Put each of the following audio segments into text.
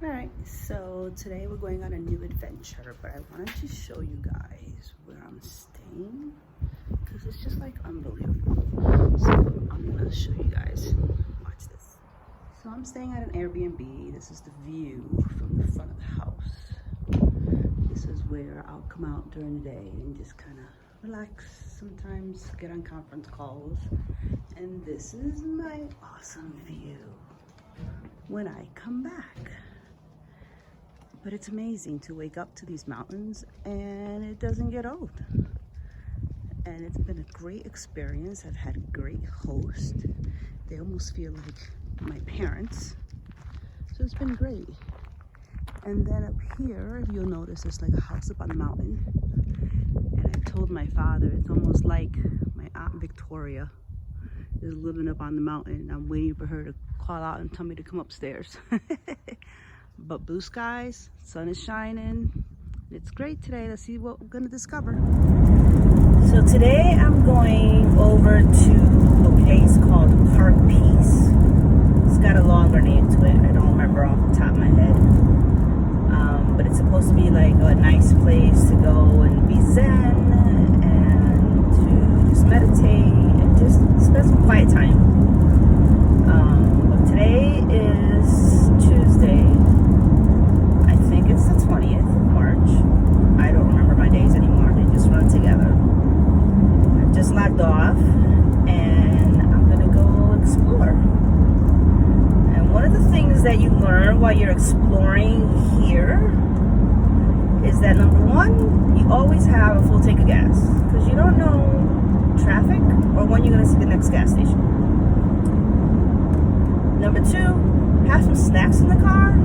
Alright, so today we're going on a new adventure, but I wanted to show you guys where I'm staying because it's just like unbelievable. So I'm gonna show you guys. Watch this. So I'm staying at an Airbnb. This is the view from the front of the house. This is where I'll come out during the day and just kind of relax, sometimes get on conference calls. And this is my awesome view when I come back. But it's amazing to wake up to these mountains and it doesn't get old. And it's been a great experience. I've had great hosts. They almost feel like my parents. So it's been great. And then up here, if you'll notice, there's like a house up on the mountain. And I told my father, it's almost like my Aunt Victoria is living up on the mountain. I'm waiting for her to call out and tell me to come upstairs. But blue skies, sun is shining. It's great today. Let's see what we're gonna discover. So today I'm going over to a place called Park Peace. It's got a longer name to it. I don't remember off the top of my head. But it's supposed to be like a nice place to go and be zen and to just meditate and just spend some quiet time. But today is Tuesday. It's the 20th of March. I don't remember my days anymore. They just run together. I've just logged off and I'm going to go explore. And one of the things that you learn while you're exploring here is that number one, you always have a full tank of gas because you don't know traffic or when you're going to see the next gas station. Number two, have some snacks in the car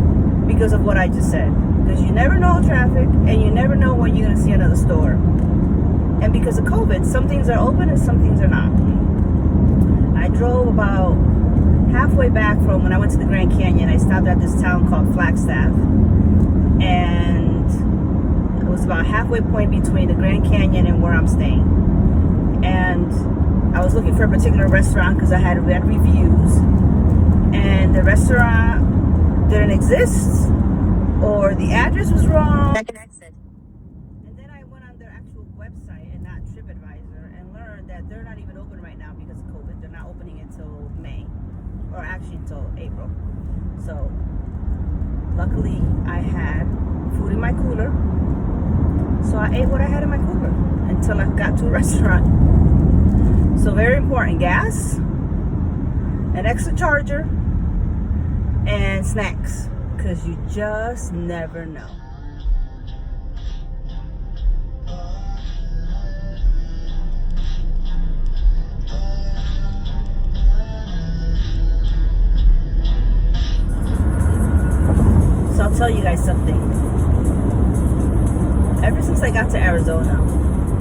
because of what I just said. Because you never know traffic and you never know when you're going to see another store. And because of COVID, some things are open and some things are not. I drove about halfway back from when I went to the Grand Canyon. I stopped at this town called Flagstaff. And it was about halfway point between the Grand Canyon and where I'm staying. And I was looking for a particular restaurant because I had read reviews. And the restaurant didn't exist. Or the address was wrong. And then I went on their actual website and not TripAdvisor and learned that they're not even open right now because of COVID. They're not opening until May, or actually until April. So luckily I had food in my cooler. So I ate what I had in my cooler until I got to a restaurant. So very important, gas, an extra charger, and snacks. Because you just never know. So I'll tell you guys something. Ever since I got to Arizona,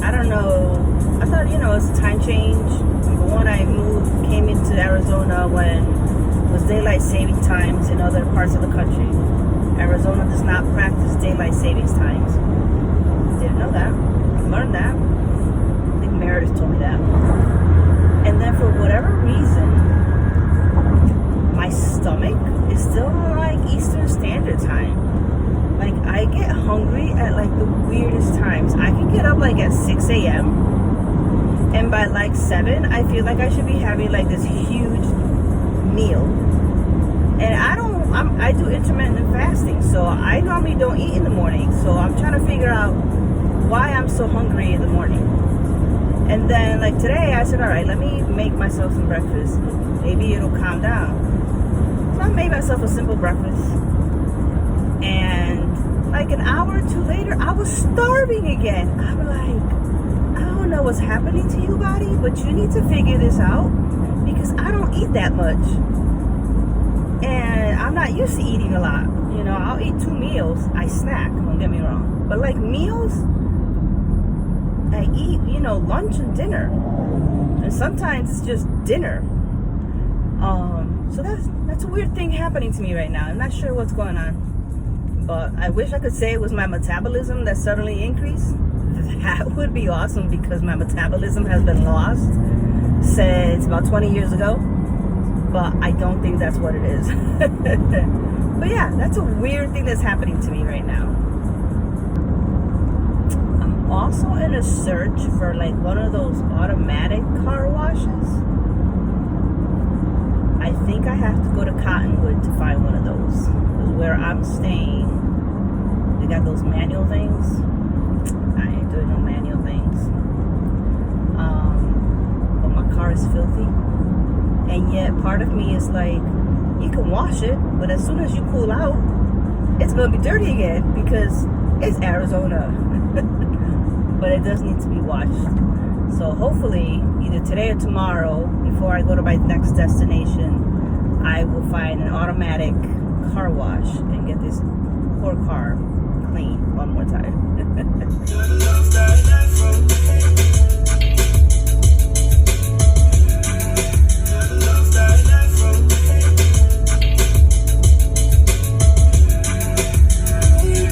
I don't know, I thought, it's a time change. Number one, came into Arizona when was daylight saving times in other parts of the country. Arizona does not practice daylight savings times. Didn't know that. Learned that. I think Meredith told me that. And then for whatever reason, my stomach is still on like Eastern Standard Time. Like I get hungry at like the weirdest times. I can get up like at 6 a.m. and by like 7, I feel like I should be having like this huge meal. And I do intermittent fasting, so I normally don't eat in the morning. So I'm trying to figure out why I'm so hungry in the morning. And then like today I said, all right, let me make myself some breakfast. Maybe it'll calm down. So I made myself a simple breakfast. And like an hour or two later, I was starving again. I was like, I don't know what's happening to you, body, but you need to figure this out because I don't eat that much. And I'm not used to eating a lot. I'll eat 2 meals. I snack, don't get me wrong. But like meals, I eat, lunch and dinner. And sometimes it's just dinner. So that's a weird thing happening to me right now. I'm not sure what's going on. But I wish I could say it was my metabolism that suddenly increased. That would be awesome because my metabolism has been lost since about 20 years ago. But I don't think that's what it is. But yeah, that's a weird thing that's happening to me right now. I'm also in a search for like one of those automatic car washes. I think I have to go to Cottonwood to find one of those. Because where I'm staying, they got those manual things. I ain't doing no manual things. But my car is filthy. And yet part of me is like, you can wash it, but as soon as you cool out, it's going to be dirty again because it's Arizona. But it does need to be washed. So hopefully, either today or tomorrow, before I go to my next destination, I will find an automatic car wash and get this poor car clean one more time.